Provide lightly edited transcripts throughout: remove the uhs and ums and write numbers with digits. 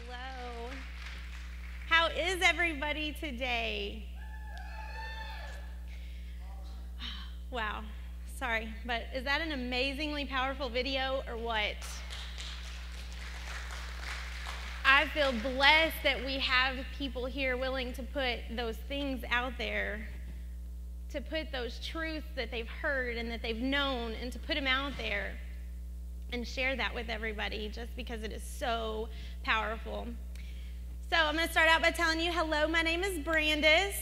Hello. How is everybody today? Wow. Sorry, but is that an amazingly powerful video or what? I feel blessed that we have people here willing to put those things out there, to put those truths that they've heard and that they've known, and to put them out there and share that with everybody, just because it is so powerful. So I'm going to start out by telling you, hello, my name is Brandice.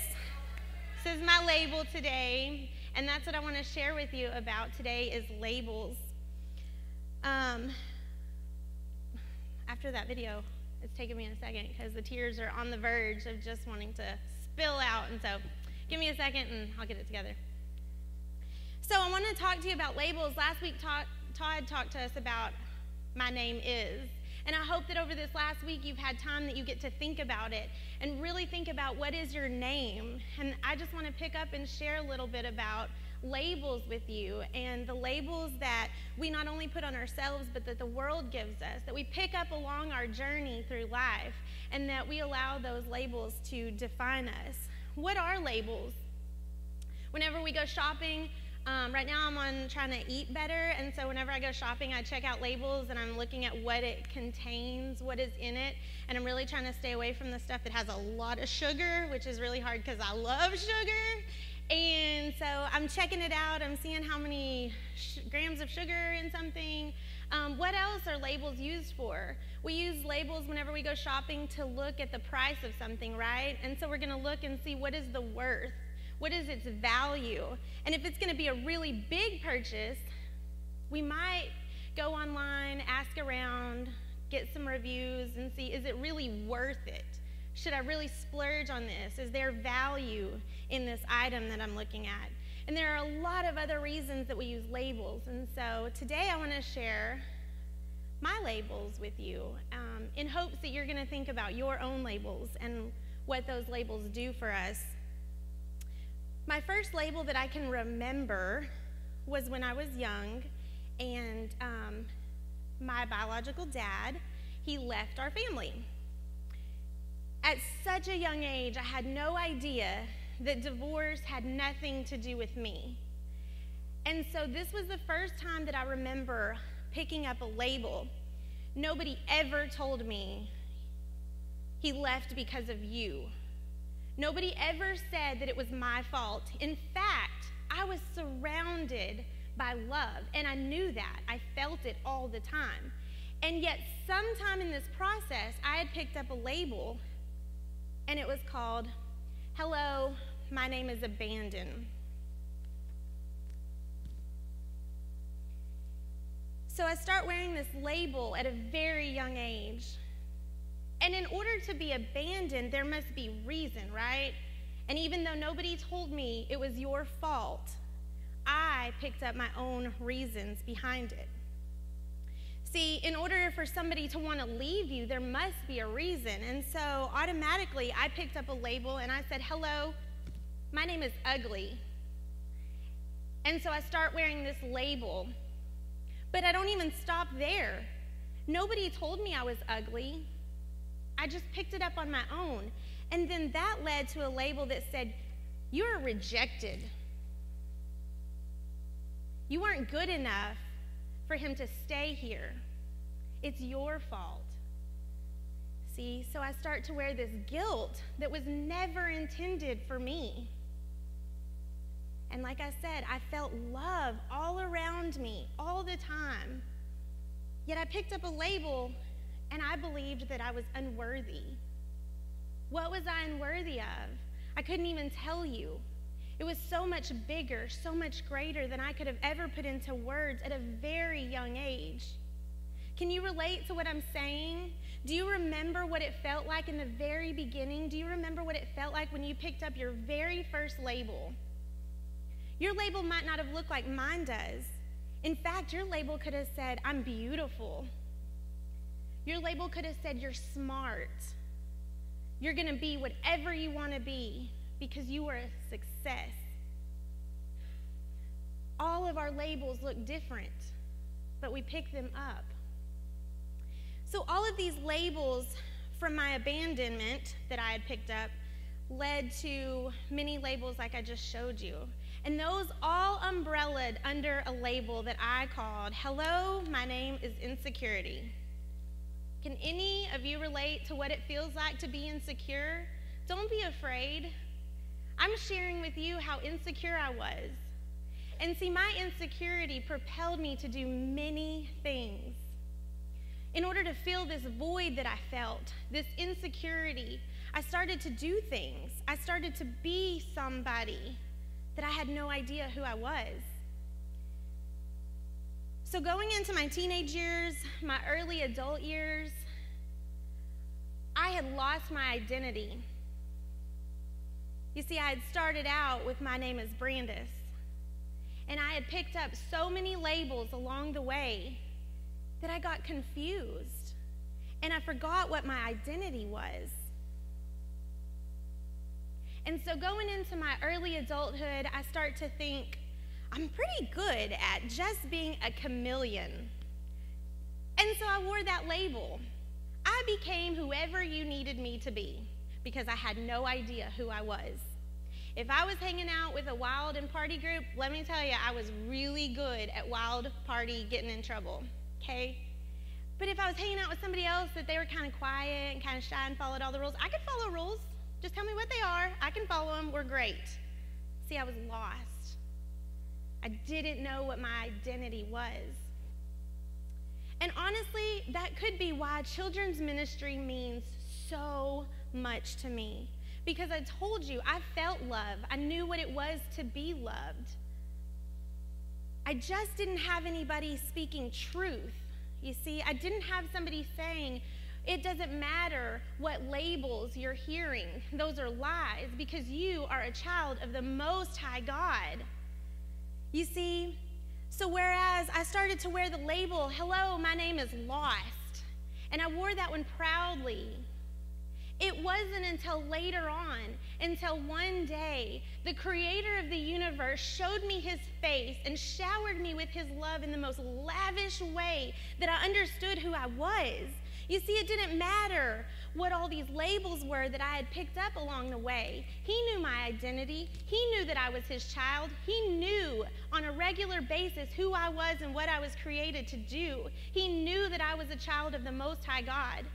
This is my label today, and that's what I want to share with you about today is labels. After that video, it's taken me a second because the tears are on the verge of just wanting to spill out, and so give me a second and I'll get it together. So I want to talk to you about labels. Last week, Todd talked to us about my name is. And I hope that over this last week you've had time that you get to think about it and really think about what is your name. And I just want to pick up and share a little bit about labels with you, and the labels that we not only put on ourselves but that the world gives us, that we pick up along our journey through life, and that we allow those labels to define us. What are labels? Whenever we go shopping, right now I'm on trying to eat better, and so whenever I go shopping, I check out labels and I'm looking at what it contains, what is in it, and I'm really trying to stay away from the stuff that has a lot of sugar, which is really hard because I love sugar. And so I'm checking it out. I'm seeing how many grams of sugar in something. What else are labels used for? We use labels whenever we go shopping to look at the price of something, right? And so we're going to look and see what is the worth. What is its value? And if it's going to be a really big purchase, we might go online, ask around, get some reviews, and see, is it really worth it? Should I really splurge on this? Is there value in this item that I'm looking at? And there are a lot of other reasons that we use labels. And so today I want to share my labels with you in hopes that you're going to think about your own labels and what those labels do for us. My first label that I can remember was when I was young, and my biological dad, he left our family. At such a young age, I had no idea that divorce had nothing to do with me. And so this was the first time that I remember picking up a label. Nobody ever told me, he left because of you. Nobody ever said that it was my fault. In fact, I was surrounded by love, and I knew that. I felt it all the time. And yet, sometime in this process, I had picked up a label, and it was called, hello, my name is Abandon. So I start wearing this label at a very young age. And in order to be abandoned, there must be reason, right? And even though nobody told me it was your fault, I picked up my own reasons behind it. See, in order for somebody to want to leave you, there must be a reason. And so automatically, I picked up a label and I said, hello, my name is Ugly. And so I start wearing this label. But I don't even stop there. Nobody told me I was ugly. I just picked it up on my own. And then that led to a label that said, you're rejected. You weren't good enough for him to stay here. It's your fault. See, so I start to wear this guilt that was never intended for me. And like I said, I felt love all around me all the time. Yet I picked up a label and I believed that I was unworthy. What was I unworthy of? I couldn't even tell you. It was so much bigger, so much greater than I could have ever put into words at a very young age. Can you relate to what I'm saying? Do you remember what it felt like in the very beginning? Do you remember what it felt like when you picked up your very first label? Your label might not have looked like mine does. In fact, your label could have said, I'm beautiful. Your label could have said, you're smart. You're going to be whatever you want to be because you are a success. All of our labels look different, but we pick them up. So all of these labels from my abandonment that I had picked up led to many labels like I just showed you. And those all umbrellaed under a label that I called, hello, my name is insecurity. Can any of you relate to what it feels like to be insecure? Don't be afraid. I'm sharing with you how insecure I was. And see, my insecurity propelled me to do many things. In order to fill this void that I felt, this insecurity, I started to do things. I started to be somebody that I had no idea who I was. So going into my teenage years, my early adult years, I had lost my identity. You see, I had started out with my name as Brandice, and I had picked up so many labels along the way that I got confused, and I forgot what my identity was. And so going into my early adulthood, I start to think, I'm pretty good at just being a chameleon. And so I wore that label. I became whoever you needed me to be because I had no idea who I was. If I was hanging out with a wild and party group, let me tell you, I was really good at wild party getting in trouble, okay? But if I was hanging out with somebody else that they were kind of quiet and kind of shy and followed all the rules, I could follow rules. Just tell me what they are. I can follow them. We're great. See, I was lost. I didn't know what my identity was. And honestly, that could be why children's ministry means so much to me. Because I told you, I felt love. I knew what it was to be loved. I just didn't have anybody speaking truth. You see, I didn't have somebody saying, it doesn't matter what labels you're hearing. Those are lies because you are a child of the Most High God. You see, so whereas I started to wear the label, hello, my name is Lost, and I wore that one proudly, it wasn't until later on, until one day, the creator of the universe showed me his face and showered me with his love in the most lavish way that I understood who I was. You see, it didn't matter what all these labels were that I had picked up along the way. He knew my identity. He knew that I was his child. He knew on a regular basis who I was and what I was created to do. He knew that I was a child of the Most High God.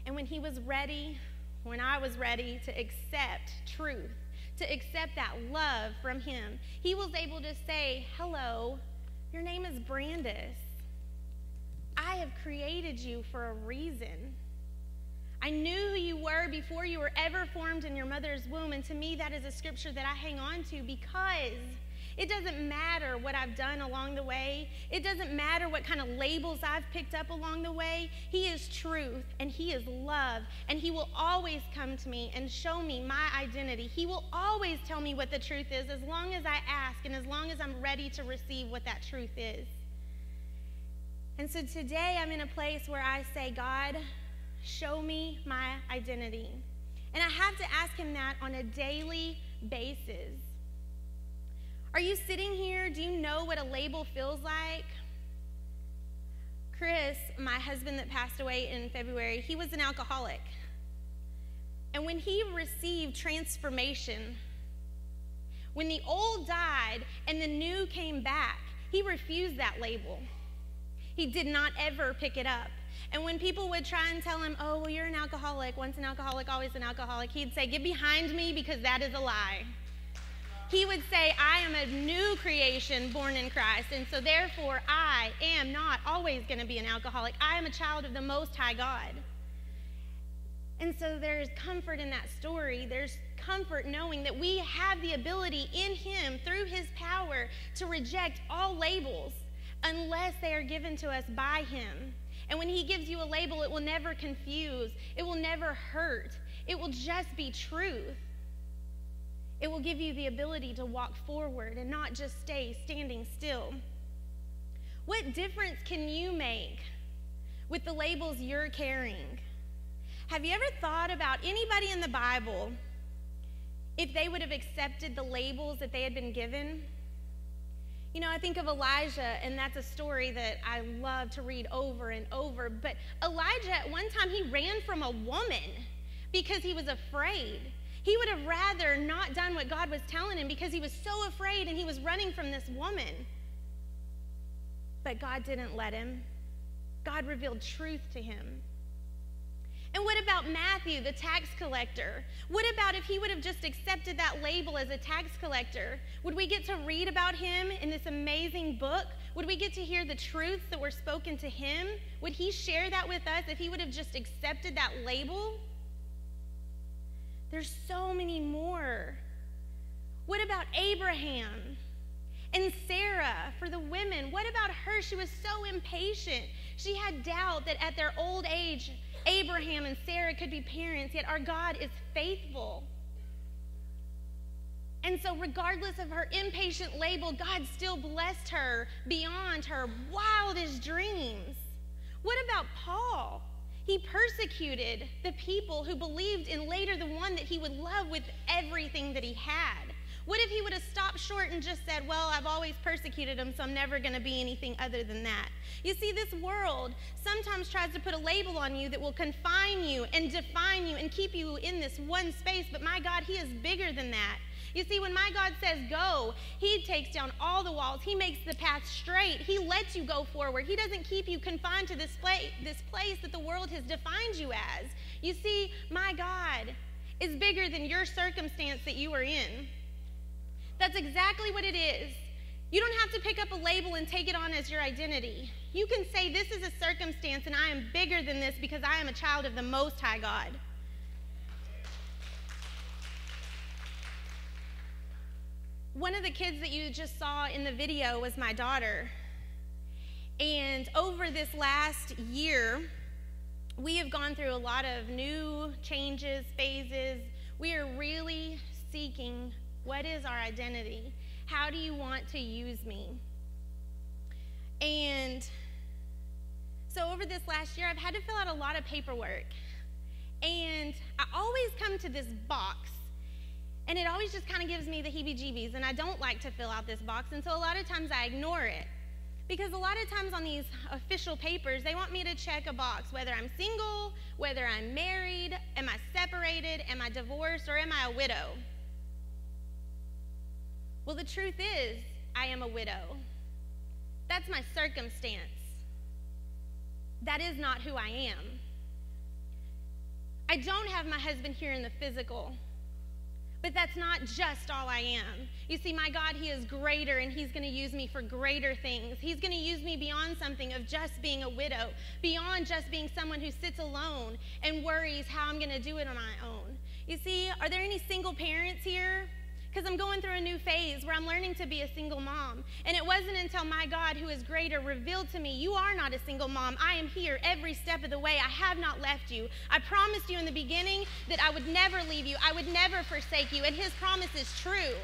And when he was ready, when I was ready to accept truth, to accept that love from him, he was able to say, hello, your name is Brandice. I have created you for a reason. I knew who you were before you were ever formed in your mother's womb, and to me that is a scripture that I hang on to because it doesn't matter what I've done along the way. It doesn't matter what kind of labels I've picked up along the way. He is truth, and he is love, and he will always come to me and show me my identity. He will always tell me what the truth is as long as I ask and as long as I'm ready to receive what that truth is. And so today I'm in a place where I say, God, show me my identity. And I have to ask him that on a daily basis. Are you sitting here? Do you know what a label feels like? Chris, my husband that passed away in February, he was an alcoholic. And when he received transformation, when the old died and the new came back, he refused that label. He did not ever pick it up. And when people would try and tell him, oh, well, you're an alcoholic, once an alcoholic, always an alcoholic, he'd say, get behind me because that is a lie. He would say, I am a new creation born in Christ, and so therefore I am not always going to be an alcoholic. I am a child of the Most High God. And so there's comfort in that story. There's comfort knowing that we have the ability in him, through his power, to reject all labels unless they are given to us by him. And when he gives you a label, it will never confuse. It will never hurt. It will just be truth. It will give you the ability to walk forward and not just stay standing still. What difference can you make with the labels you're carrying? Have you ever thought about anybody in the Bible, if they would have accepted the labels that they had been given? You know, I think of Elijah, and that's a story that I love to read over and over. But Elijah, at one time, he ran from a woman because he was afraid. He would have rather not done what God was telling him because he was so afraid and he was running from this woman. But God didn't let him. God revealed truth to him. And what about Matthew, the tax collector? What about if he would have just accepted that label as a tax collector? Would we get to read about him in this amazing book? Would we get to hear the truths that were spoken to him? Would he share that with us if he would have just accepted that label? There's so many more. What about Abraham and Sarah for the women? What about her? She was so impatient. She had doubt that at their old age, Abraham and Sarah could be parents, yet our God is faithful. And so regardless of her impatient label, God still blessed her beyond her wildest dreams. What about Paul? He persecuted the people who believed in later the one that he would love with everything that he had. What if he would have stopped short and just said, well, I've always persecuted him, so I'm never going to be anything other than that? You see, this world sometimes tries to put a label on you that will confine you and define you and keep you in this one space, but my God, he is bigger than that. You see, when my God says go, he takes down all the walls. He makes the path straight. He lets you go forward. He doesn't keep you confined to this place that the world has defined you as. You see, my God is bigger than your circumstance that you are in. That's exactly what it is. You don't have to pick up a label and take it on as your identity. You can say, this is a circumstance and I am bigger than this because I am a child of the Most High God. One of the kids that you just saw in the video was my daughter. And over this last year, we have gone through a lot of new changes, phases. We are really seeking, what is our identity? How do you want to use me? And so over this last year, I've had to fill out a lot of paperwork. And I always come to this box, and it always just kind of gives me the heebie-jeebies, and I don't like to fill out this box, and so a lot of times I ignore it. Because a lot of times on these official papers, they want me to check a box, whether I'm single, whether I'm married, am I separated, am I divorced, or am I a widow? Well, the truth is, I am a widow. That's my circumstance. That is not who I am. I don't have my husband here in the physical, but that's not just all I am. You see, my God, he is greater, and he's going to use me for greater things. He's going to use me beyond something of just being a widow, beyond just being someone who sits alone and worries how I'm going to do it on my own. You see, are there any single parents here? Because I'm going through a new phase where I'm learning to be a single mom. And it wasn't until my God, who is greater, revealed to me, you are not a single mom. I am here every step of the way. I have not left you. I promised you in the beginning that I would never leave you. I would never forsake you. And his promise is true.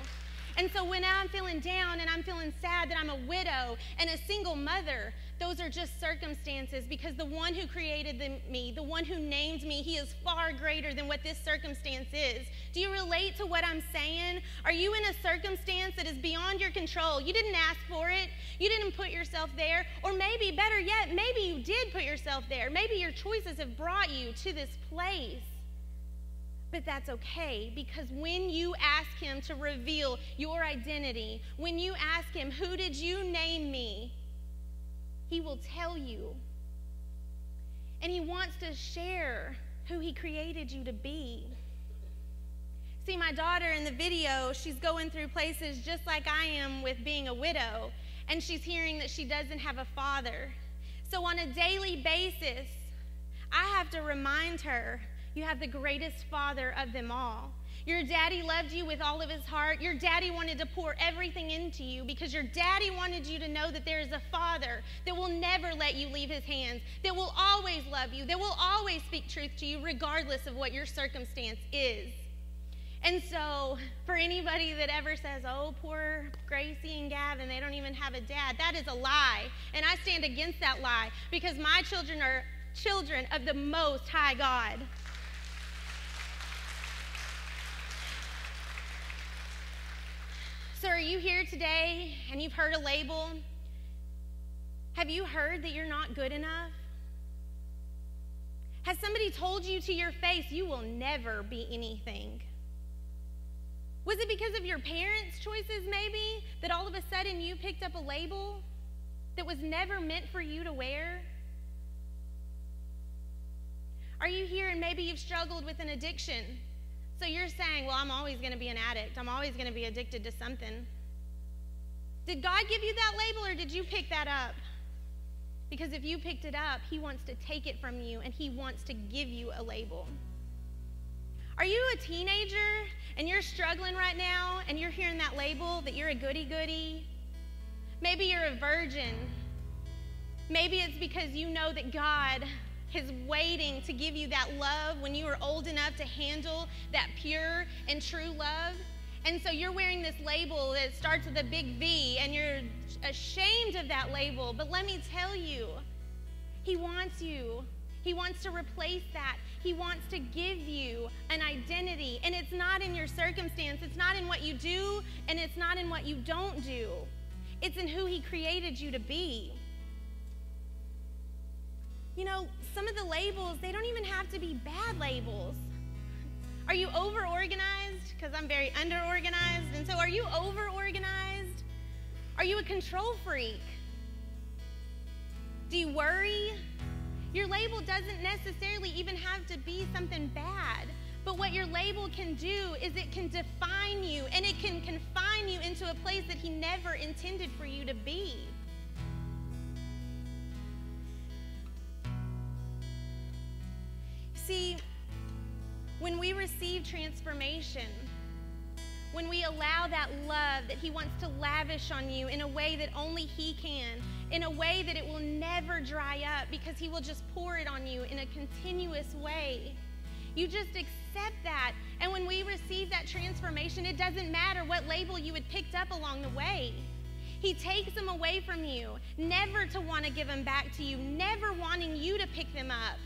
And so when I'm feeling down and I'm feeling sad that I'm a widow and a single mother, those are just circumstances, because the one who created me, the one who named me, he is far greater than what this circumstance is. Do you relate to what I'm saying? Are you in a circumstance that is beyond your control? You didn't ask for it. You didn't put yourself there. Or maybe, better yet, maybe you did put yourself there. Maybe your choices have brought you to this place. But that's okay, because when you ask him to reveal your identity, when you ask him, who did you name me? He will tell you. And he wants to share who he created you to be. See, my daughter in the video, she's going through places just like I am with being a widow, and she's hearing that she doesn't have a father. So on a daily basis, I have to remind her, you have the greatest father of them all. Your daddy loved you with all of his heart. Your daddy wanted to pour everything into you because your daddy wanted you to know that there is a father that will never let you leave his hands, that will always love you, that will always speak truth to you regardless of what your circumstance is. And so for anybody that ever says, oh, poor Gracie and Gavin, they don't even have a dad, that is a lie. And I stand against that lie, because my children are children of the Most High God. So are you here today and you've heard a label? Have you heard that you're not good enough? Has somebody told you to your face you will never be anything? Was it because of your parents' choices maybe that all of a sudden you picked up a label that was never meant for you to wear? Are you here and maybe you've struggled with an addiction? So you're saying, well, I'm always going to be an addict. I'm always going to be addicted to something. Did God give you that label or did you pick that up? Because if you picked it up, he wants to take it from you and he wants to give you a label. Are you a teenager and you're struggling right now and you're hearing that label that you're a goody-goody? Maybe you're a virgin. Maybe it's because you know that God is waiting to give you that love when you are old enough to handle that pure and true love. And so you're wearing this label that starts with a big V and you're ashamed of that label. But let me tell you, he wants you. He wants to replace that. He wants to give you an identity. And it's not in your circumstance. It's not in what you do, and it's not in what you don't do. It's in who he created you to be. You know, some of the labels, they don't even have to be bad labels. Are you over-organized? Because I'm very under-organized. And so are you over-organized? Are you a control freak? Do you worry? Your label doesn't necessarily even have to be something bad. But what your label can do is it can define you, and it can confine you into a place that he never intended for you to be. See, when we receive transformation, when we allow that love that he wants to lavish on you in a way that only he can, in a way that it will never dry up because he will just pour it on you in a continuous way, you just accept that. And when we receive that transformation, it doesn't matter what label you had picked up along the way. He takes them away from you, never to want to give them back to you, never wanting you to pick them up.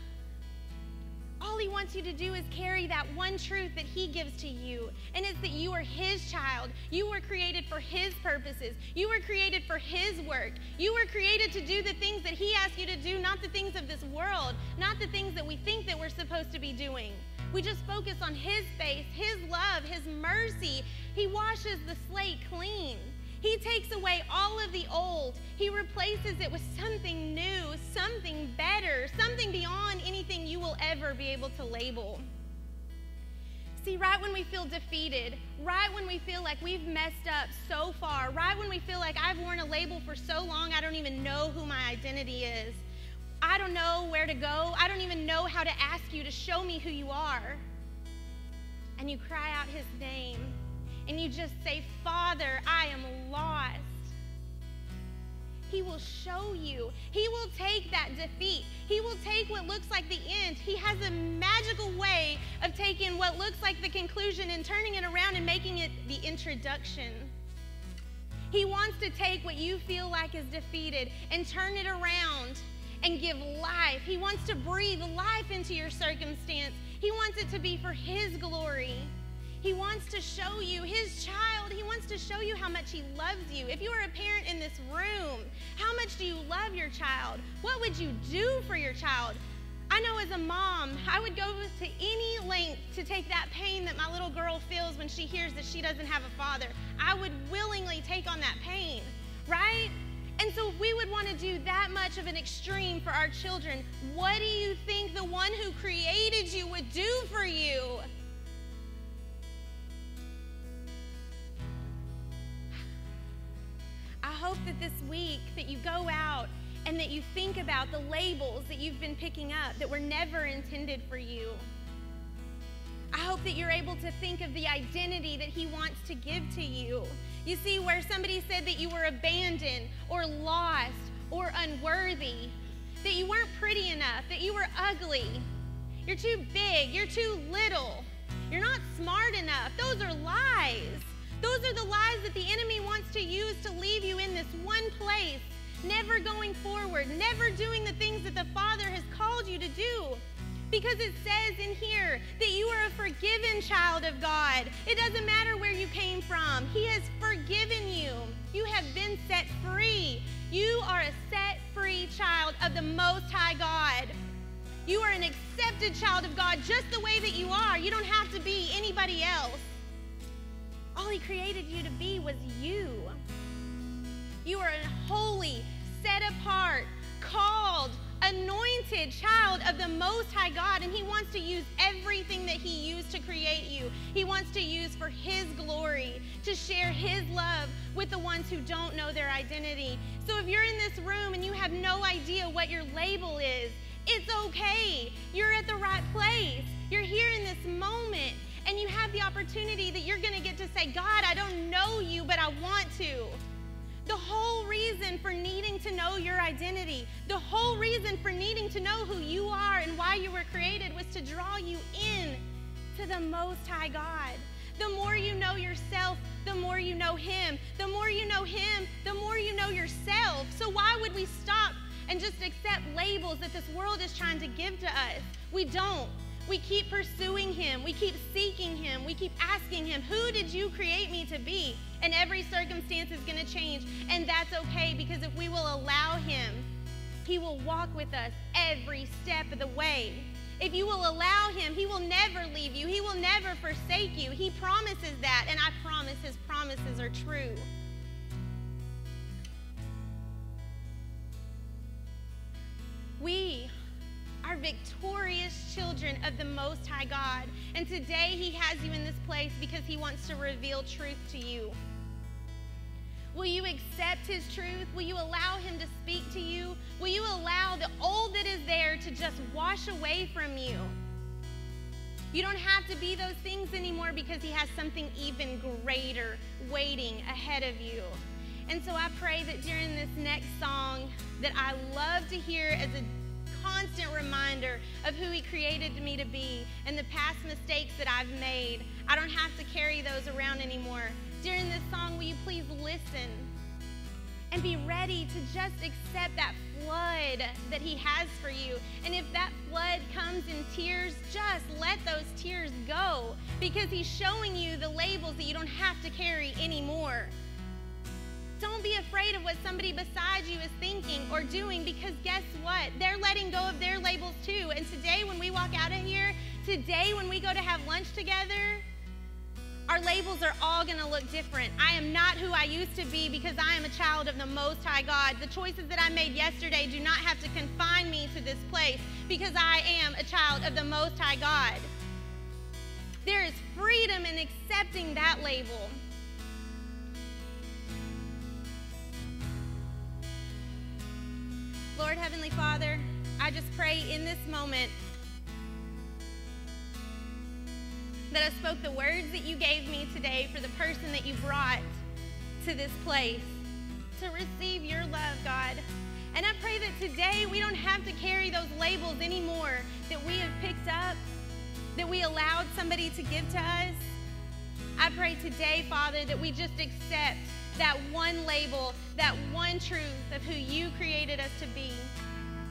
All he wants you to do is carry that one truth that he gives to you, and it's that you are his child. You were created for his purposes. You were created for his work. You were created to do the things that he asked you to do, not the things of this world, not the things that we think that we're supposed to be doing. We just focus on his face, his love, his mercy. He washes the slate clean. He takes away all of the old. He replaces it with something new, something better, something beyond anything you will ever be able to label. See, right when we feel defeated, right when we feel like we've messed up so far, right when we feel like I've worn a label for so long, I don't even know who my identity is. I don't know where to go. I don't even know how to ask you to show me who you are. And you cry out his name. And you just say, Father, I am lost. He will show you. He will take that defeat. He will take what looks like the end. He has a magical way of taking what looks like the conclusion and turning it around and making it the introduction. He wants to take what you feel like is defeated and turn it around and give life. He wants to breathe life into your circumstance. He wants it to be for his glory. He wants to show you, his child, he wants to show you how much he loves you. If you are a parent in this room, how much do you love your child? What would you do for your child? I know as a mom, I would go to any length to take that pain that my little girl feels when she hears that she doesn't have a father. I would willingly take on that pain, right? And so if we would want to do that much of an extreme for our children, what do you think the one who created you would do for you? I hope that this week that you go out and that you think about the labels that you've been picking up that were never intended for you. I hope that you're able to think of the identity that he wants to give to you. You see, where somebody said that you were abandoned or lost or unworthy, that you weren't pretty enough, that you were ugly, you're too big, you're too little, you're not smart enough. Those are lies. Those are the lies that the enemy wants to use to leave you in this one place, never going forward, never doing the things that the Father has called you to do. Because it says in here that you are a forgiven child of God. It doesn't matter where you came from. He has forgiven you. You have been set free. You are a set free child of the Most High God. You are an accepted child of God just the way that you are. You don't have to be anybody else. All He created you to be was you. You are a holy, set apart, called, anointed child of the Most High God, and He wants to use everything that He used to create you. He wants to use for His glory, to share His love with the ones who don't know their identity. So if you're in this room and you have no idea what your label is, it's okay. You're at the right place. You're here in this moment, and you have the opportunity that you're going to get to say, God, I don't know you, but I want to. The whole reason for needing to know your identity, the whole reason for needing to know who you are and why you were created was to draw you in to the Most High God. The more you know yourself, the more you know Him. The more you know Him, the more you know yourself. So why would we stop and just accept labels that this world is trying to give to us? We don't. We keep pursuing Him. We keep seeking Him. We keep asking Him, who did you create me to be? And every circumstance is going to change. And that's okay, because if we will allow Him, He will walk with us every step of the way. If you will allow Him, He will never leave you. He will never forsake you. He promises that, and I promise His promises are true. We are victorious children of the Most High God. And today He has you in this place because He wants to reveal truth to you. Will you accept His truth? Will you allow Him to speak to you? Will you allow the old that is there to just wash away from you? You don't have to be those things anymore because He has something even greater waiting ahead of you. And so I pray that during this next song that I love to hear as a constant reminder of who He created me to be and the past mistakes that I've made. I don't have to carry those around anymore. During this song, will you please listen and be ready to just accept that flood that He has for you. And if that flood comes in tears, just let those tears go, because He's showing you the labels that you don't have to carry anymore. Don't be afraid of what somebody beside you is thinking or doing, because guess what? They're letting go of their labels too. And today when we walk out of here, today when we go to have lunch together, our labels are all going to look different. I am not who I used to be because I am a child of the Most High God. The choices that I made yesterday do not have to confine me to this place because I am a child of the Most High God. There is freedom in accepting that label. Lord, Heavenly Father, I just pray in this moment that I spoke the words that you gave me today for the person that you brought to this place to receive your love, God. And I pray that today we don't have to carry those labels anymore that we have picked up, that we allowed somebody to give to us. I pray today, Father, that we just accept that one label, that one truth of who you created us to be.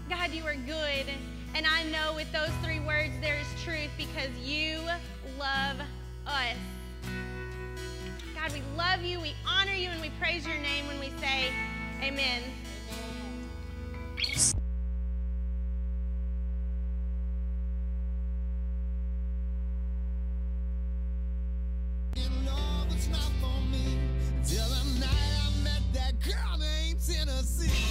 God, you are good. And I know with those three words there is truth because you love us. God, we love you, we honor you, and we praise your name when we say amen. Love is not for me. Till the night I met that girl named Tennessee.